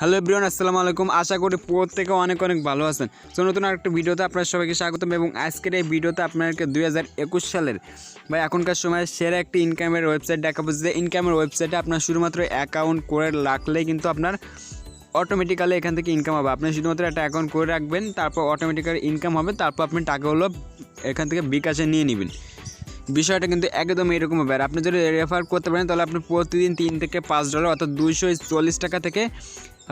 Hello everyone, আসসালামু আলাইকুম। আশা করি প্রত্যেকে অনেক ভালো আছেন। সো নতুন আরেকটা ভিডিওতে আপনার সবাইকে স্বাগতম এবং আজকের এই ভিডিওতে আপনাদেরকে 2021 সালের বা এখনকার সময় সেরা একটি ইনকামের ওয়েবসাইট দেখাবো। যে ইনকামের ওয়েবসাইটে আপনার শুধুমাত্র অ্যাকাউন্ট করে রাখলেই কিন্তু আপনার অটোমেটিক্যালি এখান থেকে ইনকাম হবে। আপনি শুধুমাত্র একটা অ্যাকাউন্ট করে রাখবেন, তারপর অটোমেটিক্যালি ইনকাম হবে, তারপর আপনি টাকাগুলো এখান থেকে বিকাশে নিয়ে নেবেন। বিষয়টা কিন্তু একদম এরকম হবে। আর আপনি যদি রেফার করতে পারেন তাহলে আপনি প্রতিদিন $3 থেকে $5 অর্থাৎ 240 টাকা থেকে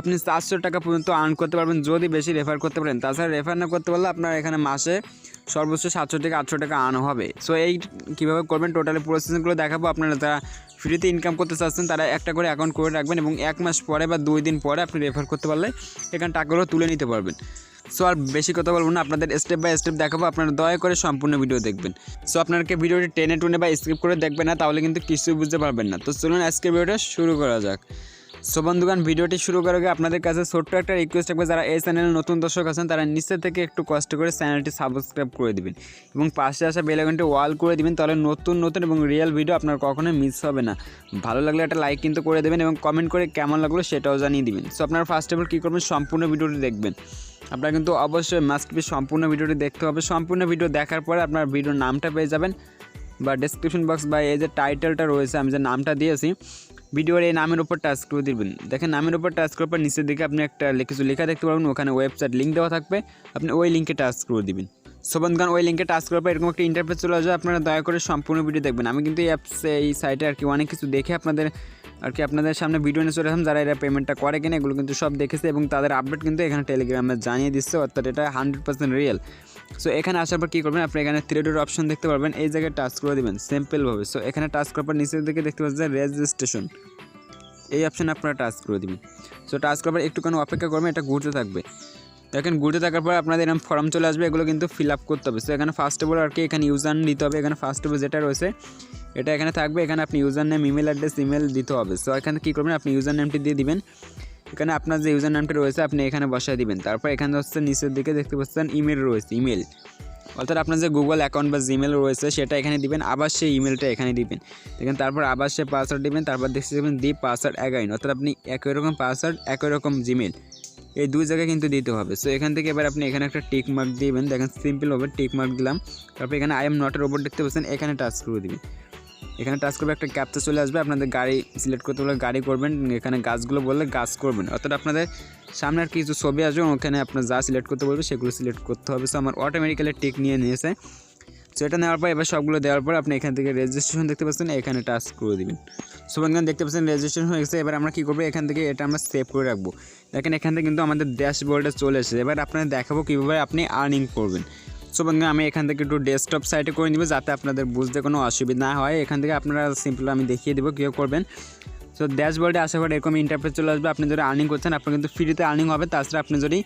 আপনি 400 টাকা পর্যন্ত আর্ন করতে পারবেন যদি বেশি রেফার করতে পারেন। তাছাড়া রেফার না করতে পারলে আপনার এখানে মাসে সর্বোচ্চ 700 থেকে 800 টাকা আর্ন হবে। সো এই কীভাবে করবেন টোটালি প্রসেসিংগুলো দেখাবো। আপনারা যারা ফ্রিতে ইনকাম করতে চাচ্ছেন তারা একটা করে অ্যাকাউন্ট করে রাখবেন এবং 1 মাস পরে বা 2 দিন পরে আপনি রেফার করতে পারলে এখানে টাকাগুলো তুলে নিতে পারবেন। সো আর বেশি কথা বলবো না, আপনাদের স্টেপ বাই স্টেপ দেখাবো। আপনারা দয়া করে সম্পূর্ণ ভিডিও দেখবেন। সো আপনাকে ভিডিওটি টেনে টুনে বা স্কিপ করে দেখবেন না, তাহলে কিন্তু কিছুই বুঝতে পারবেন না। তো চলুন আজকের ভিডিওটা শুরু করা যাক। সো বন্ধুগণ, ভিডিওটি শুরু করার আগে আপনাদের কাছে ছোট্ট একটা রিকোয়েস্ট থাকবে, যারা এই চ্যানেলে নতুন দর্শক আছেন তারা নিচে থেকে একটু কষ্ট করে চ্যানেলটি সাবস্ক্রাইব করে দিবেন এবং পাশে আসা বেল আইকনটি অল করে দিবেন। তাহলে নতুন এবং রিয়েল ভিডিও আপনার কখনোই মিস হবে না। ভালো লাগলে একটা লাইক কিন্তু করে দেবেন এবং কমেন্ট করে কেমন লাগলো সেটাও জানিয়ে দিবেন। সো আপনারা ফার্স্ট অফ অল কী করবেন, সম্পূর্ণ ভিডিওটি দেখবেন। আপনারা কিন্তু অবশ্যই মাস্ট বি সম্পূর্ণ ভিডিওটি দেখতে হবে। সম্পূর্ণ ভিডিও দেখার পরে আপনার ভিডিওর নামটা পেয়ে যাবেন বা ডেসক্রিপশন বক্স বা এই যে টাইটেলটা রয়েছে, আমি যে নামটা দিয়েছি ভিডিওর এই নামের উপর টাচ করে দিবেন। দেখেন নামের উপর টাচ করার পর নিচের দিকে আপনি একটা কিছু লেখা দেখতে পাবেন, ওখানে ওয়েবসাইট লিঙ্ক দেওয়া থাকবে, আপনি ওই লিঙ্কে টাচ করে দিবেন। সো বন্ধুগণ, ওই লিঙ্কে টাচ করার পর এরকম একটা ইন্টারফেস চলে আসবে। আপনারা দয়া করে সম্পূর্ণ ভিডিও দেখবেন। আমি কিন্তু এই অ্যাপসে এই সাইটে অনেক কিছু দেখে আপনাদের সামনে ভিডিও নিয়ে চলে আসলাম। যারা এরা পেমেন্টটা করে কিনা এগুলো কিন্তু সব দেখেছে এবং তাদের আপডেট কিন্তু এখানে টেলিগ্রামে জানিয়ে দিচ্ছে, অর্থাৎ এটা 100% রিয়েল। সো এখানে আসার পর কী করবেন, আপনি এখানে 3 ডট অপশন দেখতে পারবেন, এই জায়গায় টাচ করে দেবেন সিম্পলভাবে। সো এখানে টাচ করার পর নিচের দিকে দেখতে পাচ্ছেন রেজিস্ট্রেশন, এই অপশানে আপনারা টাচ করে দেবেন। সো টাচ করার পর একটুখানি অপেক্ষা করবেন, এটা ঘুরতে থাকবে। দেখেন ঘুরতে থাকার পর আপনাদের এরকম ফর্ম চলে আসবে, এগুলো কিন্তু ফিল আপ করতে হবে। সো এখানে ফার্স্ট অফ অল এখানে ইউজার দিতে হবে। এখানে ফার্স্ট অফ অল যেটা রয়েছে এটা এখানে থাকবে। এখানে আপনি user name, email address, email দিতে হবে। সো এখানে কী করবেন, আপনি ইউজার নেমটি দিয়ে দিবেন। এখানে আপনার যে ইউজার নামটি রয়েছে আপনি এখানে বসায় দিবেন। তারপর এখানে হচ্ছে নিচের দিকে দেখতে পাচ্ছেন ইমেল রয়েছে, ইমেল অর্থাৎ আপনার যে গুগল অ্যাকাউন্ট বা জিমেল রয়েছে সেটা এখানে দিবেন, আবার সেই ইমেলটা এখানে দিবেন। দেখেন তারপর আবার সে পাসওয়ার্ড দিবেন, তারপর দেখতে যাবেন দি পাসওয়ার্ড অ্যাগাইন, অর্থাৎ আপনি একই রকম পাসওয়ার্ড একই রকম জিমেল এই দুই জায়গায় কিন্তু দিতে হবে। সো এখান থেকে এবার আপনি এখানে একটা টিক মার্ক দিবেন। দেখেন সিম্পলভাবে টিক মার্ক দিলাম। তারপর এখানে আই এম নটের ওপর দেখতে পাচ্ছেন, এখানে টাচ করে দিবেন। এখানে টাচ করবে একটা ক্যাপচা চলে আসবে, আপনাদের গাড়ি সিলেক্ট করতে বলে গাড়ি করবেন, এখানে গাছগুলো বললে গাছ করবেন, অর্থাৎ আপনাদের সামনে আর কিছু ছবি আসবে, ওখানে আপনার যা সিলেক্ট করতে বলবে সেগুলো সিলেক্ট করতে হবে। সো আমার অটোমেটিক্যালি টিক নিয়ে নিয়েছে। সো এটা নেওয়ার পর এবার সবগুলো দেওয়ার পর আপনি এখান থেকে রেজিস্ট্রেশন দেখতে পাচ্ছেন, এখানে টাচ করে দিবেন। সো এখানে দেখতে পাচ্ছেন রেজিস্ট্রেশন হয়ে গেছে। এবার আমরা কী করবো, এখান থেকে এটা আমরা সেভ করে রাখবো। দেখেন এখান থেকে কিন্তু আমাদের ড্যাশবোর্ডে চলে এসেছে। এবার আপনাদের দেখাবো কীভাবে আপনি আর্নিং করবেন। সো বন্ধুরা, আমি এখান থেকে একটু ডেস্কটপ সাইটে করে নিব যাতে আপনাদের বুঝতে কোনো অসুবিধা না হয়। এখান থেকে আপনারা সিম্পল আমি দেখিয়ে দেবো কীভাবে করবেন। সো ড্যাশবোর্ডে আসার পর এরকম ইন্টারফেস চলে আসবে। আপনি যদি আর্নিং করছেন আপনার কিন্তু ফ্রিতে আর্নিং হবে। তাছাড়া আপনি যদি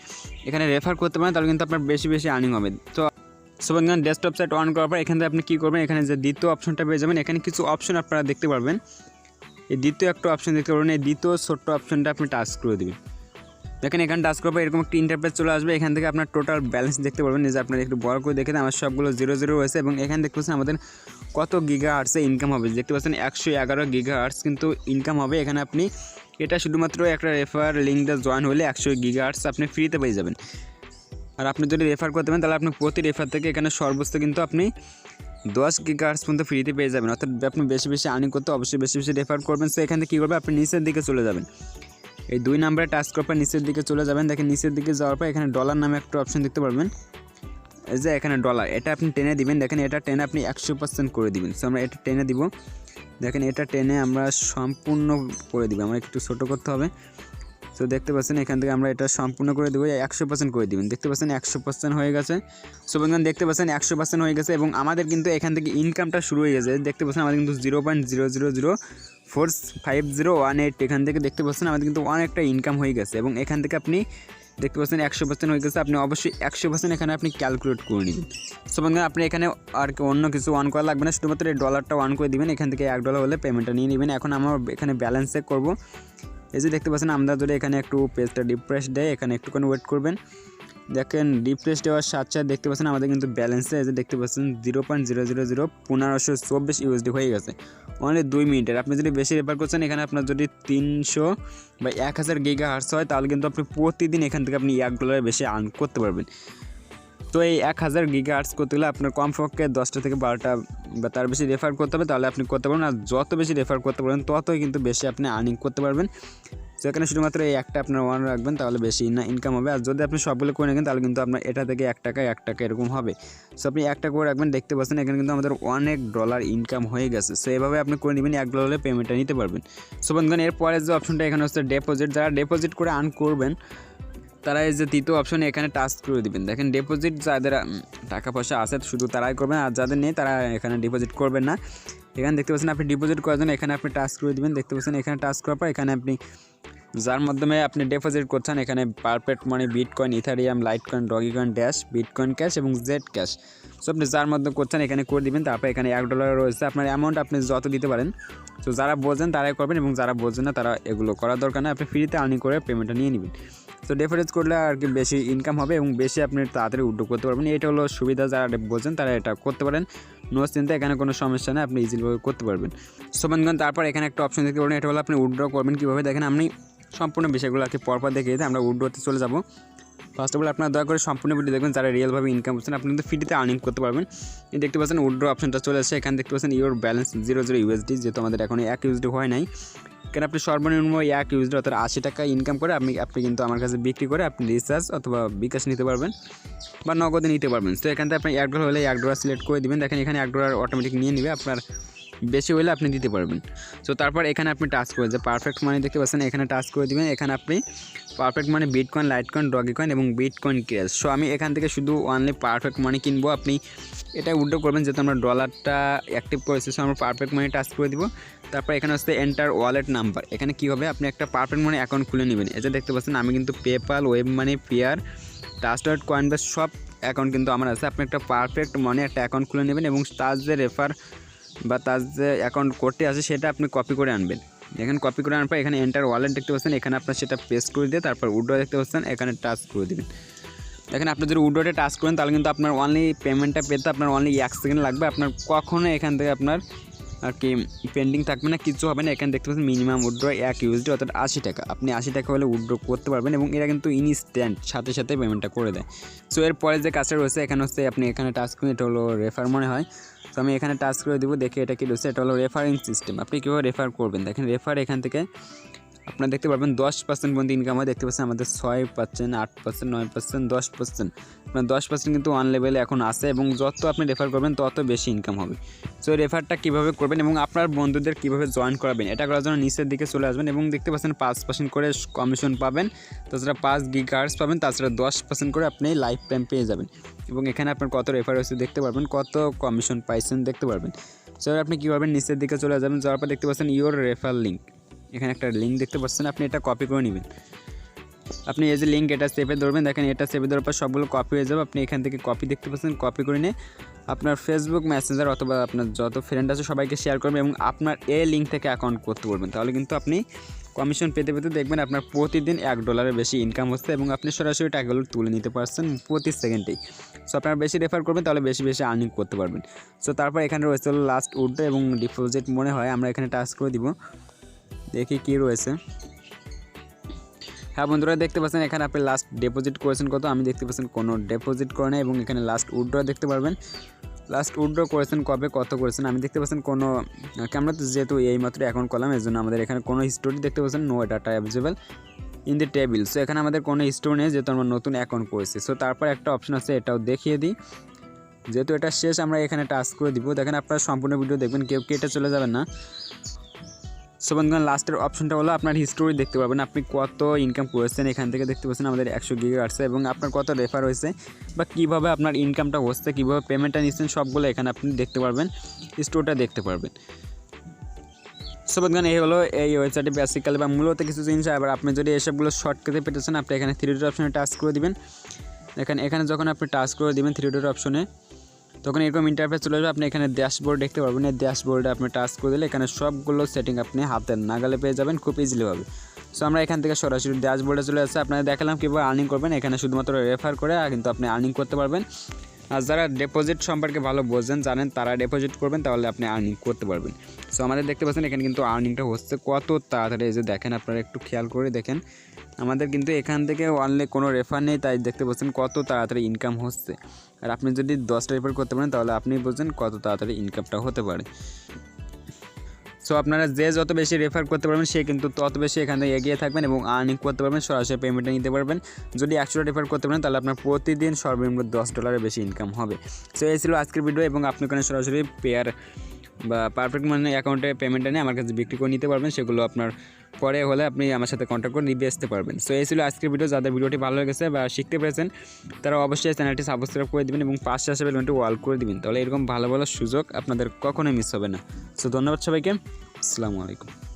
এখানে রেফার করতে পারেন তাহলে কিন্তু আপনার বেশি আর্নিং হবে। তো সো বন্ধুরা, ডেস্কটপ সাইট অন করার পর এখান থেকে আপনি কী করবেন, এখানে যে দ্বিতীয় অপশনটা পেয়ে যাবেন, এখানে কিছু অপশন আপনারা দেখতে পারবেন। এই দ্বিতীয় একটা অপশন দেখতে পারবেন, এই দ্বিতীয় ছোট্ট অপশনটা আপনি টাচ করে দেবেন। দেখেন এখানে টাচ করার পর এরকম একটা ইন্টারফেস চলে আসবে। এখান থেকে আপনার টোটাল ব্যালেন্স দেখতে পারবেন, যে আপনারা একটু বড় করে দেখে আমার সবগুলো 0 রয়েছে এবং এখানে দেখতে পাচ্ছেন আমাদের কত গিগাহার্টসে ইনকাম হবে। দেখতে পাচ্ছেন 111 গিগাহার্টস কিন্তু ইনকাম হবে। এখানে আপনি এটা শুধুমাত্র একটা রেফার লিঙ্কটা জয়েন হলে 100 গিগাহার্টস আপনি ফ্রিতে পেয়ে যাবেন। আর আপনি যদি রেফার করতে পারেন তাহলে আপনি প্রতি রেফার থেকে এখানে সর্বোচ্চ কিন্তু আপনি 10 গিগাহার্টস পর্যন্ত ফ্রিতে পেয়ে যাবেন। অর্থাৎ আপনি বেশি আর্নিং করতে অবশ্যই বেশি রেফার করবেন। সো এখান থেকে কী করবেন, আপনি নিচের দিকে চলে যাবেন, এই 2 নম্বরে টাচ করার পর নিচের দিকে চলে যাবেন। দেখেন নিচের দিকে যাওয়ার পর এখানে ডলার নামে একটা অপশন দেখতে পারবেন, এই যে এখানে ডলার, এটা আপনি টেনে দিবেন। দেখেন এটা টেনে আপনি 100% করে দিবেন। সো আমরা এটা টেনে দিব। দেখেন এটা টেনে আমরা সম্পূর্ণ করে দিব, আমরা একটু ছোটো করতে হবে। তো দেখতে পাচ্ছেন এখান থেকে আমরা এটা সম্পূর্ণ করে দেবো, 100% করে দিবেন। দেখতে পাচ্ছেন 100% হয়ে গেছে। সো বন্ধুগণ, দেখতে পাচ্ছেন 100% হয়ে গেছে এবং আমাদের কিন্তু এখান থেকে ইনকামটা শুরু হয়ে গেছে। দেখতে পাচ্ছেন আমাদের কিন্তু 0.00045018 এখান থেকে দেখতে পাচ্ছেন আমাদের কিন্তু অনেকটা ইনকাম হয়ে গেছে এবং এখান থেকে আপনি দেখতে পাচ্ছেন 100% হয়ে গেছে। আপনি অবশ্যই 100% এখানে আপনি ক্যালকুলেট করে নেবেন। সো বন্ধুগণ, আপনি এখানে আর অন্য কিছু অন করা লাগবে না, শুধুমাত্র এই ডলারটা অন করে দিবেন। এখান থেকে $1 হলে পেমেন্টটা নিয়ে নেবেন। এখন আমরা এখানে ব্যালেন্স চেক করবো। এই যে দেখতে পাচ্ছেন আমরা যদি এখানে একটু পেজটা রিফ্রেশ দেয়, এখানে একটুখানি ওয়েট করবেন। দেখেন রিফ্রেশ দেওয়ার সাথে সাথে দেখতে পাচ্ছেন আমাদের কিন্তু ব্যালেন্সে এই যে দেখতে পাচ্ছেন 0.0001524 ইউএসডি হয়ে গেছে অনলি 2 মিনিটের। আপনি যদি বেশি রেফার করছেন এখানে আপনার যদি 300 বা 1000 গিগাহার্টজ হয় তাহলে কিন্তু আপনি প্রতিদিন এখান থেকে আপনি $1 বেশি আর্ন করতে পারবেন। তো এই 1000 গিগাহার্টজ করতে গেলে আপনার কমপক্ষে 10টা থেকে 12টা বা তার বেশি রেফার করতে হবে, তাহলে আপনি করতে পারবেন। আর যত বেশি রেফার করতে পারবেন ততই কিন্তু বেশি আপনি আর্নিং করতে পারবেন। তো এখানে শুধুমাত্র এই একটা আপনার ওয়ান রাখবেন তাহলে বেশি ইনকাম হবে। আর যদি আপনি সবগুলো করে নেবেন তাহলে কিন্তু আপনার এটা থেকে 1 টাকা এরকম হবে। সো আপনি একটা করে রাখবেন, দেখতে পাচ্ছেন এখানে কিন্তু আমাদের অনেক ডলার ইনকাম হয়ে গেছে। সো এভাবে আপনি করে নেবেন, $1 পেমেন্টটা নিতে পারবেন। সো বন্ধুগণ এরপরে যে অপশনটা এখানে হচ্ছে ডিপোজিট, যারা ডিপোজিট করে আর্ন করবেন তারা এই যে তৃতীয় অপশনে এখানে টাচ করে দিবেন। দেখেন ডিপোজিট যাদের টাকা পয়সা আছে শুধু তারাই করবেন, আর যাদের নেই তারা এখানে ডিপোজিট করবেন না। এখানে দেখতে পাচ্ছেন আপনি ডিপোজিট করার জন্য এখানে আপনি টাচ করে দিবেন। দেখতে পাচ্ছেন এখানে টাচ করার পর এখানে আপনি যার মাধ্যমে আপনি ডিপোজিট করছেন এখানে Perfect Money, Bitcoin, Ethereum, Litecoin, Dogecoin, Dash, Bitcoin Cash এবং জেড ক্যাশ। সো আপনি যার মাধ্যমে করছেন এখানে করে দিবেন। তারপর এখানে $1 রয়েছে, আপনার অ্যামাউন্ট আপনি যত দিতে পারেন। তো যারা বোঝেন তারাই করবেন এবং যারা বোঝেন না তারা এগুলো করার দরকার নেই, আপনি ফ্রিতে আর্নিং করে পেমেন্টটা নিয়ে নেবেন। তো ডিপোজিট করলে আর কি বেশি ইনকাম হবে এবং বেশি আপনি তাড়াতাড়ি উইথড্র করতে পারবেন। এটা হলো সুবিধা, যারা বোঝেন তারা এটা করতে পারেন, নো চিন্তা, এখানে কোনো সমস্যা নেই, আপনি ইজিলিভাবে করতে পারবেন। সো বন্ধুগণ তারপর এখানে একটা অপশন দেখতে পারবেন, এটা হলো আপনি উইথড্র করবেন কীভাবে। দেখেন আমি সম্পূর্ণ বিষয়গুলো আর কি পরপর দেখিয়ে দিই, আমরা উইথড্রতে চলে যাব। ফার্স্ট অফ অল আপনারা দয়া করে সম্পূর্ণ ভিডিও দেখবেন, যারা রিয়েলভাবে ইনকাম করছেন আপনি কিন্তু ফ্রিতে আর্নিং করতে পারবেন। এই দেখতে পাচ্ছেন উইথড্র অপশনটা চলে আসছে, এখানে দেখতে পাচ্ছেন ইওর ব্যালেন্স 0 USD, যেহেতু আমাদের এখন 1 USD হয় নাই। কেন আপনি সর্বনিম্ন 1 USD অর্থাৎ 80 টাকা ইনকাম করে আপনি কিন্তু আমার কাছে বিক্রি করে আপনি রিচার্জ অথবা বিকাশ নিতে পারবেন বা নগদে নিতে পারবেন। তো এখান থেকে আপনি $1 হলে $1 সিলেক্ট করে দিবেন। দেখেন এখানে $1 অটোমেটিক নিয়ে নেবে, আপনার বেশি হলে আপনি দিতে পারবেন। সো তারপর এখানে আপনি টাচ করে যে পারফেক্ট মানি দেখতে পাচ্ছেন এখানে টাচ করে দিবেন। এখানে আপনি পারফেক্ট মানি, বিটকয়েন, লাইটকয়েন, ডগিকয়েন এবং বিটকয়েন ক্যাশ। সো আমি এখান থেকে শুধু অনলি পারফেক্ট মানি কিনবো, আপনি এটা উইথড্র করবেন। যেহেতু আমরা ডলারটা অ্যাক্টিভ করেছি সো আমরা পারফেক্ট মানি টাচ করে দিব। তারপর এখানে হচ্ছে এন্টার ওয়ালেট নাম্বার, এখানে কী হবে আপনি একটা পারফেক্ট মানি অ্যাকাউন্ট খুলে নেবেন। এই যে দেখতে পাচ্ছেন আমি কিন্তু PayPal, web money, pair, trusted, Coinbase সব অ্যাকাউন্ট কিন্তু আমার আছে। আপনি একটা পারফেক্ট মানি একটা অ্যাকাউন্ট খুলে নেবেন এবং তার যে রেফার বা তার যে অ্যাকাউন্ট করতে আছে সেটা আপনি কপি করে আনবেন। এখানে কপি করে আনার পর এখানে এন্টার ওয়ালেট দেখতে পাচ্ছেন, এখানে আপনার সেটা পেস্ট করে দিয়ে তারপর উইথড্র দেখতে পাচ্ছেন এখানে টাচ করে দেবেন। দেখেন আপনি যদি উইথড্রতে টাচ করেন তাহলে কিন্তু আপনার অনলি পেমেন্টটা পেতে আপনার অনলি 1 সেকেন্ড লাগবে। আপনার কখনো এখান থেকে আপনার আর কি পেন্ডিং থাকবে না, কিছু হবে না। এখানে দেখতে পাচ্ছেন মিনিমাম উইথড্র 1 USD অর্থাৎ 80 টাকা, আপনি 80 টাকা হলে উইথড্র করতে পারবেন এবং এরা কিন্তু ইনস্ট্যান্ট সাথে সাথে পেমেন্টটা করে দেয়। সো এরপরে যে কাজটা রয়েছে এখানে হচ্ছে আপনি এখানে টাচ করুন, এটা হলো রেফার মনে হয়। তো আমি এখানে টাচ করে দেবো, দেখে এটা কি রয়েছে, এটা হলো রেফারিং সিস্টেম। আপনি কীভাবে রেফার করবেন দেখেন, রেফার এখান থেকে আপনারা দেখতে পারবেন 10% পর্যন্ত ইনকাম হয়। দেখতে পাচ্ছেন আমাদের 6%, 8%, 9%, 10%, আপনার 10% কিন্তু ওয়ান লেভেলে এখন আছে এবং যত আপনি রেফার করবেন তত বেশি ইনকাম হবে। সো রেফারটা কীভাবে করবেন এবং আপনার বন্ধুদের কীভাবে জয়েন করাবেন এটা করার জন্য নিচের দিকে চলে আসবেন এবং দেখতে পাচ্ছেন 5% করে কমিশন পাবেন, তাছাড়া 5 গিগাহার্টজ পাবেন, তাছাড়া 10% করে আপনি লাইফ টাইম পেয়ে যাবেন এবং এখানে আপনার কত রেফার হয়েছে দেখতে পারবেন, কত কমিশন পাইছেন দেখতে পারবেন। সো আপনি কী করবেন, নিচের দিকে চলে যাবেন, যাওয়ার পর দেখতে পাচ্ছেন ইওর রেফার লিঙ্ক, এখানে একটা লিঙ্ক দেখতে পাচ্ছেন, আপনি এটা কপি করে নেবেন। আপনি এই যে লিঙ্ক এটা সেভে ধরবেন, দেখেন এটা সেভে ধরার পর সবগুলো কপি হয়ে যাবে। আপনি এখান থেকে কপি দেখতে পাচ্ছেন, কপি করে নিয়ে আপনার ফেসবুক মেসেঞ্জার অথবা আপনার যত ফ্রেন্ড আছে সবাইকে শেয়ার করবেন এবং আপনার এই লিঙ্ক থেকে অ্যাকাউন্ট করতে পারবেন। তাহলে কিন্তু আপনি কমিশন পেতে পেতে দেখবেন আপনার প্রতিদিন $1 বেশি ইনকাম হচ্ছে এবং আপনি সরাসরি টাকাগুলো তুলে নিতে পারছেন প্রতি সেকেন্ডেই। সো আপনার বেশি রেফার করবেন তাহলে বেশি বেশি আর্নিং করতে পারবেন। সো তারপর এখানে রয়েছে হলো লাস্ট উইথড্র এবং ডিপোজিট মনে হয়, আমরা এখানে টাচ করে দিব, দেখি কী রয়েছে। হ্যাঁ বন্ধুরা দেখতে পাচ্ছেন এখানে আপনি লাস্ট ডিপোজিট করেছেন কত, আমি দেখতে পাচ্ছেন কোনো ডিপোজিট করে নাই এবং এখানে লাস্ট উইথড্র দেখতে পারবেন, লাস্ট উইথড্র করেছেন কবে কত করেছেন, আমি দেখতে পাচ্ছেন কোনো আমরা তো যেহেতু এইমাত্র অ্যাকাউন্ট করলাম এর জন্য আমাদের এখানে কোনো হিস্টোরি দেখতে পাচ্ছেন no data available in the table. So এখানে আমাদের কোনো হিস্টোরি নেই যেহেতু আমরা নতুন অ্যাকাউন্ট করেছি। সো তারপর একটা অপশন আছে এটাও দেখিয়ে দিই, যেহেতু এটা শেষ আমরা এখানে টাচ করে দিব। দেখেন আপনারা সম্পূর্ণ ভিডিও দেখবেন, কেউ কেটে চলে যাবেন না। সো বন্ধুগণ লাস্টের অপশনটা হলো আপনার হিস্টোরি দেখতে পারবেন, আপনি কত ইনকাম করেছেন এখান থেকে দেখতে পাচ্ছেন আমাদের 100 গিগা আসছে এবং আপনার কত রেফার হয়েছে বা কীভাবে আপনার ইনকামটা হচ্ছে, কীভাবে পেমেন্টটা নিচ্ছেন সবগুলো এখানে আপনি দেখতে পারবেন, স্টোরটা দেখতে পারবেন। সো বন্ধুগণ এই হলো এই ওয়েবসাইটে বেসিক্যালি বা মূলত কিছু জিনিস। আবার আপনি যদি এসবগুলো শর্টকাটে পেতেছেন আপনি এখানে 3 ডট অপশনে টাচ করে দিবেন। এখানে যখন আপনি টাচ করে দিবেন 3 ডট অপশনে তখন এরকম ইন্টারফেস চলে যাবে, আপনি এখানে ড্যাশবোর্ড দেখতে পারবেন। এই ড্যাশবোর্ডে আপনি টাচ করে দিলে এখানে সবগুলো সেটিং আপনি হাতের নাগালে পেয়ে যাবেন খুব ইজিলিভাবে। সো আমরা এখান থেকে সরাসরি ড্যাশবোর্ডে চলে আসছে। আপনাদের দেখালাম কীভাবে আর্নিং করবেন। এখানে শুধুমাত্র রেফার করে কিন্তু আপনি আর্নিং করতে পারবেন। আর যারা ডিপোজিট সম্পর্কে ভালো বোঝেন জানেন তারা ডিপোজিট করবেন, তাহলে আপনি আর্নিং করতে পারবেন। সো আমাদের দেখতে পাচ্ছেন এখানে কিন্তু আর্নিংটা হচ্ছে কত তাড়াতাড়ি। এই যে দেখেন, আপনারা একটু খেয়াল করে দেখেন, আমাদের কিন্তু এখান থেকে অনলি কোনো রেফার নেই, তাই দেখতে পাচ্ছেন কত তাড়াতাড়ি ইনকাম হচ্ছে। আর আপনি যদি 10টা রেফার করতে পারেন তাহলে আপনি বুঝছেন কত তাড়াতাড়ি ইনকামটা হতে পারে। সো আপনারা যে যত বেশি রেফার করতে পারবেন সে কিন্তু তত বেশি এখান থেকে এগিয়ে থাকবেন এবং আর্নিং করতে পারবেন, সরাসরি পেমেন্টটা নিতে পারবেন। যদি 100টা রেফার করতে পারেন তাহলে আপনার প্রতিদিন সর্বনিম্ন $10 বেশি ইনকাম হবে। সো এই ছিল আজকের ভিডিও এবং আপনি ওখানে সরাসরি পেয়ার বা পারফেক্ট মানে অ্যাকাউন্টে পেমেন্টটা নিয়ে আমার কাছে বিক্রি করে নিতে পারবেন। সেগুলো আপনার পরে হলে আপনি আমার সাথে কন্ট্যাক্ট করে নিয়ে আসতে পারবেন। সো এই ছিল আজকের ভিডিও। যাদের ভিডিওটি ভালো লেগেছে বা শিখতে পেরেছেন তারা অবশ্যই চ্যানেলটি সাবস্ক্রাইব করে দেবেন এবং পাশে আসা বেলটি অল করে দিবেন, তাহলে এরকম ভালো ভালো সুযোগ আপনাদের কখনোই মিস হবে না। সো ধন্যবাদ সবাইকে, আসসালামু আলাইকুম।